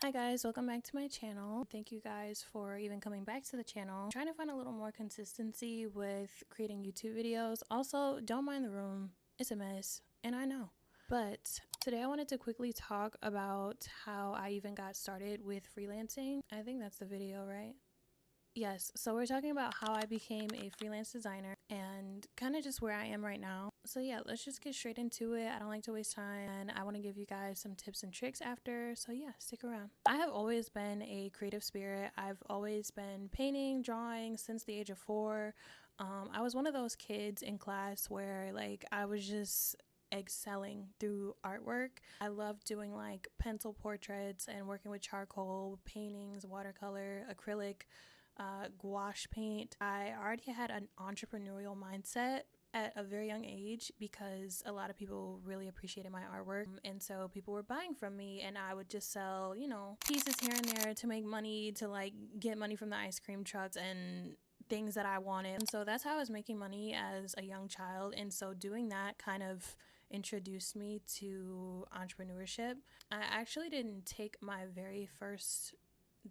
Hi guys, welcome back to my channel. Thank you guys for even coming back to the channel. I'm trying to find a little more consistency with creating YouTube videos. Also, don't mind the room. It's a mess, and I know. But today I wanted to quickly talk about how I even got started with freelancing. I think that's the video, right? Yes, so we're talking about how I became a freelance designer and kind of just where I am right now. So yeah, let's just get straight into it. I don't like to waste time and I want to give you guys some tips and tricks after. So yeah, stick around. I have always been a creative spirit. I've always been painting, drawing since the age of 4. I was one of those kids in class where like I was just excelling through artwork. I loved doing like pencil portraits and working with charcoal, paintings, watercolor, acrylic, gouache paint. I already had an entrepreneurial mindset at a very young age because a lot of people really appreciated my artwork, and so people were buying from me and I would just sell, pieces here and there to make money, to like get money from the ice cream trucks and things that I wanted. And so that's how I was making money as a young child, and so doing that kind of introduced me to entrepreneurship. I actually didn't take my very first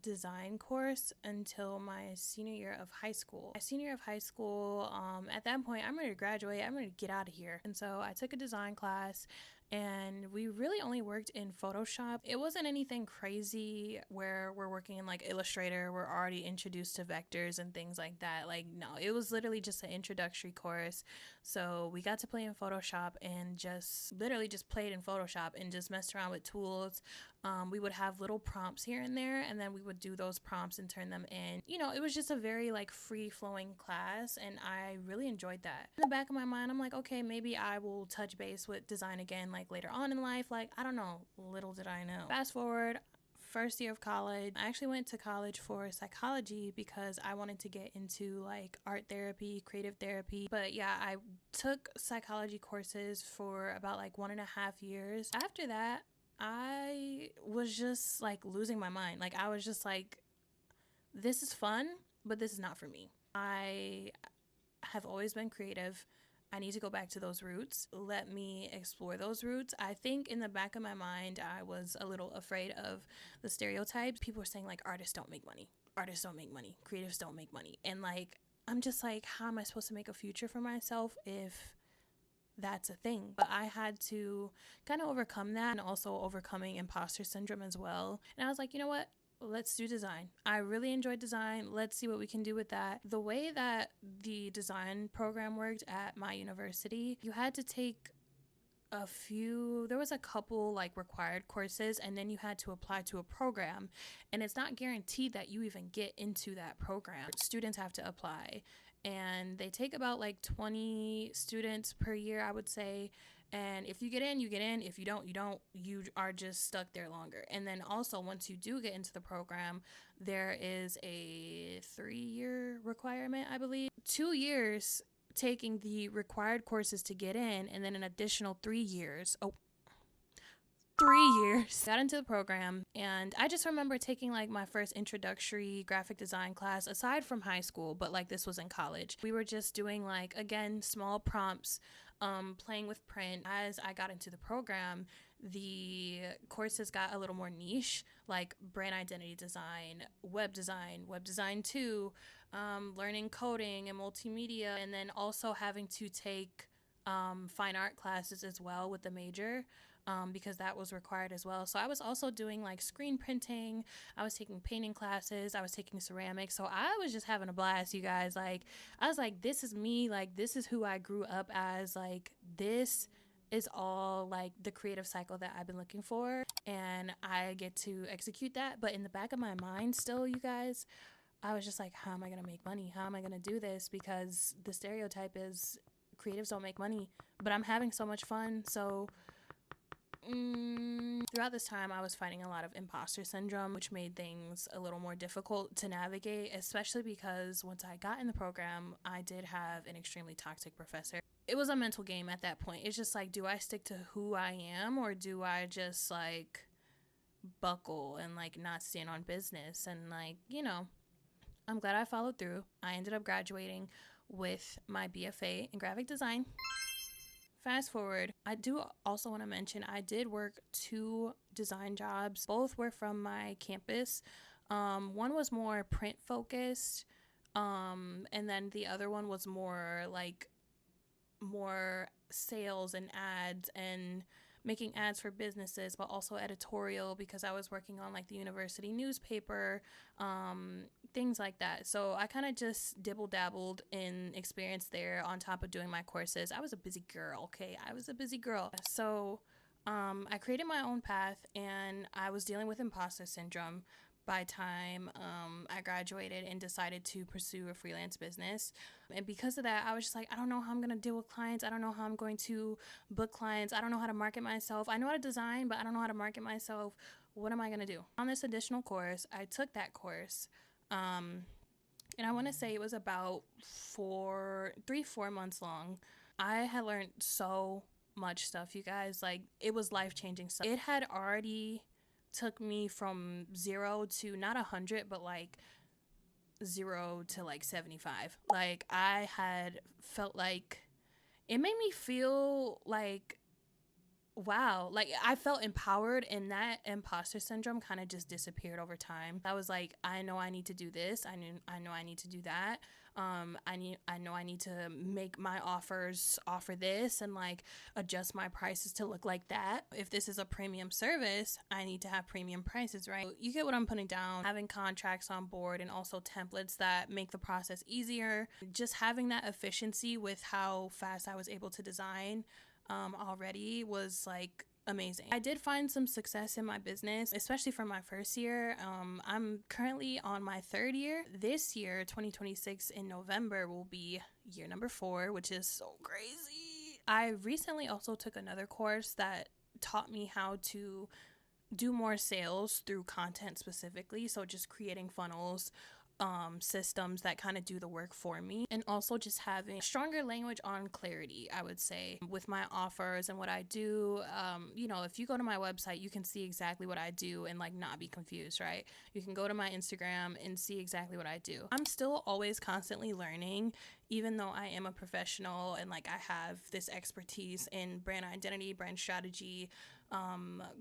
design course until my senior year of high school. At that point, I'm ready to graduate. I'm ready to get out of here. And so I took a design class and we really only worked in Photoshop. It wasn't anything crazy where we're working in like Illustrator. We're already introduced to vectors and things like that. Like, no, it was literally just an introductory course. So we got to play in Photoshop and just literally just played in Photoshop and just messed around with tools. We would have little prompts here and there, and then we would do those prompts and turn them in. It was just a very like free flowing class, and I really enjoyed that. In the back of my mind, I'm like, okay, maybe I will touch base with design again, like later on in life. Like, I don't know. Little did I know. Fast forward, first year of college, I actually went to college for psychology because I wanted to get into like art therapy, creative therapy. But yeah, I took psychology courses for about like 1.5 years. After that, I was just like losing my mind. Like, I was just like, this is fun, but this is not for me. I have always been creative. I need to go back to those roots. Let me explore those roots. I think in the back of my mind, I was a little afraid of the stereotypes. People were saying like, artists don't make money. Artists don't make money. Creatives don't make money. And like, I'm just like, how am I supposed to make a future for myself if that's a thing? But I had to kind of overcome that, and also overcoming imposter syndrome as well. And I was like, you know what? Let's do design. I really enjoyed design. Let's see what we can do with that. The way that the design program worked at my university, you had to take there was a couple like required courses, and then you had to apply to a program, and it's not guaranteed that you even get into that program. Students have to apply, and they take about like 20 students per year, I would say. And if you get in, you get in. If you don't, you don't. You are just stuck there longer. And then also, once you do get into the program, there is a 3-year requirement, I believe. 2 years taking the required courses to get in, and then an additional 3 years. 3 years. Got into the program, and I just remember taking like my first introductory graphic design class aside from high school, but like this was in college. We were just doing like, again, small prompts, playing with print. As I got into the program, the courses got a little more niche, like brand identity design, web design 2, learning coding and multimedia, and then also having to take fine art classes as well with the major, because that was required as well. So I was also doing like screen printing. I was taking painting classes. I was taking ceramics. So I was just having a blast, you guys. Like, I was like, this is me. Like, this is who I grew up as. Like, this is all like the creative cycle that I've been looking for, and I get to execute that. But in the back of my mind still, you guys, I was just like, how am I going to make money? How am I going to do this? Because the stereotype is creatives don't make money, but I'm having so much fun. So throughout this time, I was fighting a lot of imposter syndrome, which made things a little more difficult to navigate, especially because once I got in the program, I did have an extremely toxic professor. It was a mental game at that point. It's just like, do I stick to who I am, or do I just like buckle and like not stand on business? And like, I'm glad I followed through. I ended up graduating with my BFA in graphic design. Fast forward, I do also want to mention I did work 2 design jobs. Both were from my campus. One was more print focused, and then the other one was more like more sales and ads and making ads for businesses, but also editorial because I was working on like the university newspaper, things like that. So I kind of just dibble dabbled in experience there on top of doing my courses. I was a busy girl, okay? I was a busy girl. So I created my own path and I was dealing with imposter syndrome by time I graduated and decided to pursue a freelance business. And because of that, I was just like, I don't know how I'm going to deal with clients. I don't know how I'm going to book clients. I don't know how to market myself. I know how to design, but I don't know how to market myself. What am I going to do? On this additional course, I took that course. And I want to say it was about 4 months long. I had learned so much stuff, you guys. Like, it was life-changing stuff. It had already took me from 0 to not 100, but like 0 to like 75. Like, I had felt like it made me feel like, wow, like I felt empowered, and that imposter syndrome kind of just disappeared over time. I was like, I know I need to do this. I know I need to do that. I know I need to make my offers offer this and like adjust my prices to look like that. If this is a premium service, I need to have premium prices, right? You get what I'm putting down. Having contracts on board and also templates that make the process easier. Just having that efficiency with how fast I was able to design already was like amazing. I did find some success in my business, especially for my first year. I'm currently on my 3rd year. This year, 2026 in November, will be year number 4, which is so crazy. I recently also took another course that taught me how to do more sales through content specifically. So just creating funnels, systems that kind of do the work for me, and also just having stronger language on clarity, I would say, with my offers and what I do. If you go to my website, you can see exactly what I do and like not be confused, right? You can go to my Instagram and see exactly what I do. I'm still always constantly learning, even though I am a professional and like I have this expertise in brand identity, brand strategy,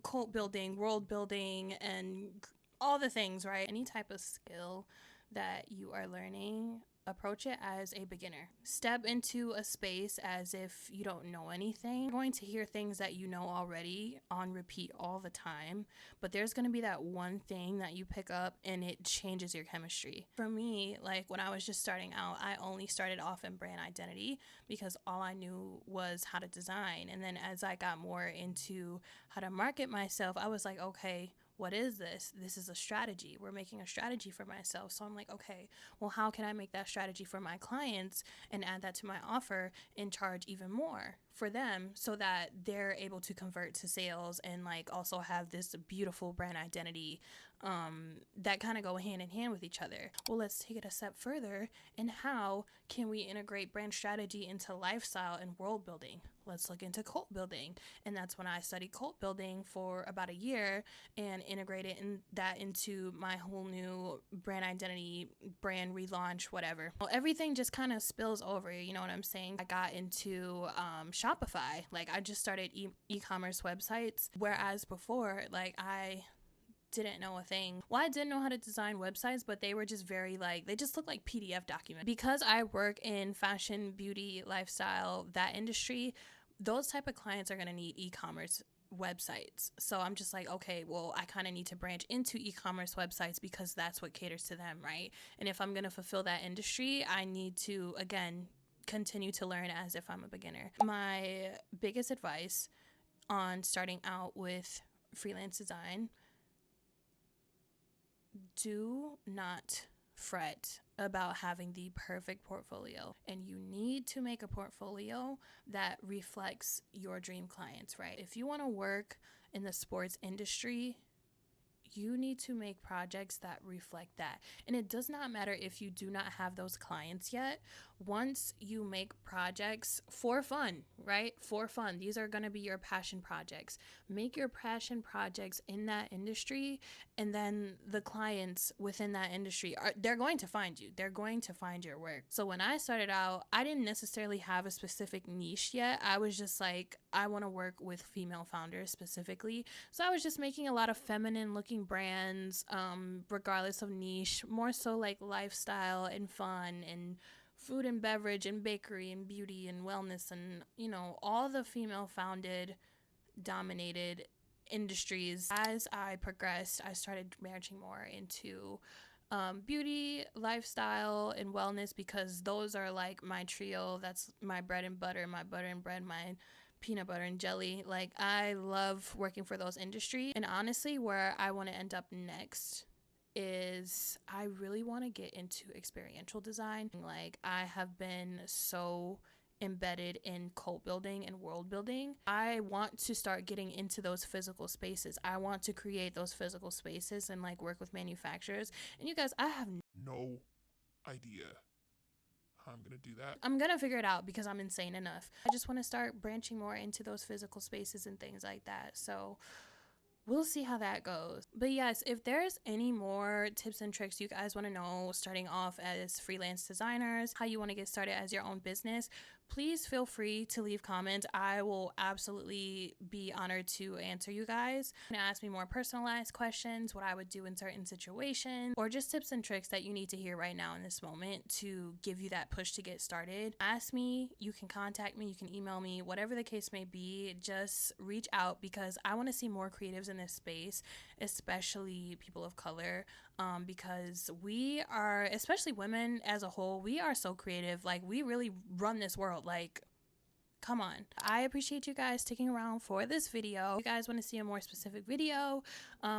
cult building, world building, and all the things, right? Any type of skill that you are learning, approach it as a beginner. Step into a space as if you don't know anything. You're going to hear things that you know already on repeat all the time, but there's going to be that one thing that you pick up and it changes your chemistry. For me, like when I was just starting out, I only started off in brand identity because all I knew was how to design. And then as I got more into how to market myself, I was like, okay, what is this? This is a strategy. We're making a strategy for myself. So I'm like, okay, well, how can I make that strategy for my clients and add that to my offer and charge even more for them so that they're able to convert to sales and like also have this beautiful brand identity that kind of go hand in hand with each other. Well, let's take it a step further. And how can we integrate brand strategy into lifestyle and world building? Let's look into cult building. And that's when I studied cult building for about a year and integrated that into my whole new brand identity, brand relaunch, whatever. Well, everything just kind of spills over, you know what I'm saying? I got into Shopify. Like I just started e-commerce websites, whereas before, like I didn't know a thing. Well, I didn't know how to design websites, but they were just very like, they just look like PDF documents. Because I work in fashion, beauty, lifestyle, that industry, those type of clients are going to need e-commerce websites. So I'm just like, okay, well, I kind of need to branch into e-commerce websites because that's what caters to them, right? And if I'm going to fulfill that industry, I need to, again, continue to learn as if I'm a beginner. My biggest advice on starting out with freelance design: do not fret about having the perfect portfolio. And you need to make a portfolio that reflects your dream clients, right? If you want to work in the sports industry, you need to make projects that reflect that. And it does not matter if you do not have those clients yet. Once you make projects for fun, right? For fun, these are going to be your passion projects. Make your passion projects in that industry, and then the clients within that industry they're going to find you. They're going to find your work. So when I started out, I didn't necessarily have a specific niche yet. I was just like, I want to work with female founders specifically. So I was just making a lot of feminine looking brands, regardless of niche, more so like lifestyle and fun and food and beverage and bakery and beauty and wellness and, you know, all the female founded dominated industries. As I progressed, I started branching more into beauty, lifestyle, and wellness, because those are like my trio. That's my bread and butter, my butter and bread, my peanut butter and jelly. Like, I love working for those industries. And honestly, where I want to end up next is I really want to get into experiential design. Like, I have been so embedded in cult building and world building. I want to start getting into those physical spaces. I want to create those physical spaces and like work with manufacturers. And you guys, I have no idea how I'm gonna do that. I'm gonna figure it out because I'm insane enough. I just want to start branching more into those physical spaces and things like that. So we'll see how that goes. But yes, if there's any more tips and tricks you guys want to know starting off as freelance designers, how you want to get started as your own business, please feel free to leave comments. I will absolutely be honored to answer you guys. You can ask me more personalized questions, what I would do in certain situations, or just tips and tricks that you need to hear right now in this moment to give you that push to get started. Ask me, you can contact me, you can email me, whatever the case may be. Just reach out, because I want to see more creatives in this space, especially people of color, because we are, especially women as a whole, we are so creative. Like, we really run this world. Like, come on. I appreciate you guys sticking around for this video. If you guys want to see a more specific video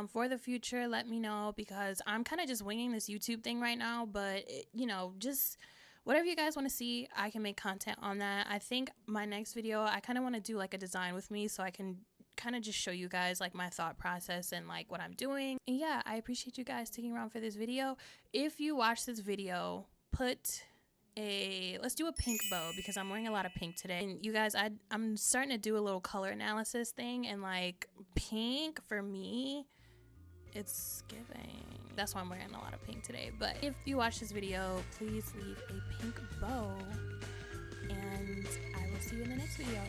for the future, let me know, because I'm kind of just winging this YouTube thing right now. But you know, just whatever you guys want to see, I can make content on that. I think my next video, I kind of want to do like a design with me, so I can kind of just show you guys like my thought process and like what I'm doing. And yeah, I appreciate you guys sticking around for this video. If you watch this video, let's do a pink bow, because I'm wearing a lot of pink today. And you guys, I'm starting to do a little color analysis thing, and like pink for me, it's giving. That's why I'm wearing a lot of pink today. But if you watch this video, please leave a pink bow, and I will see you in the next video.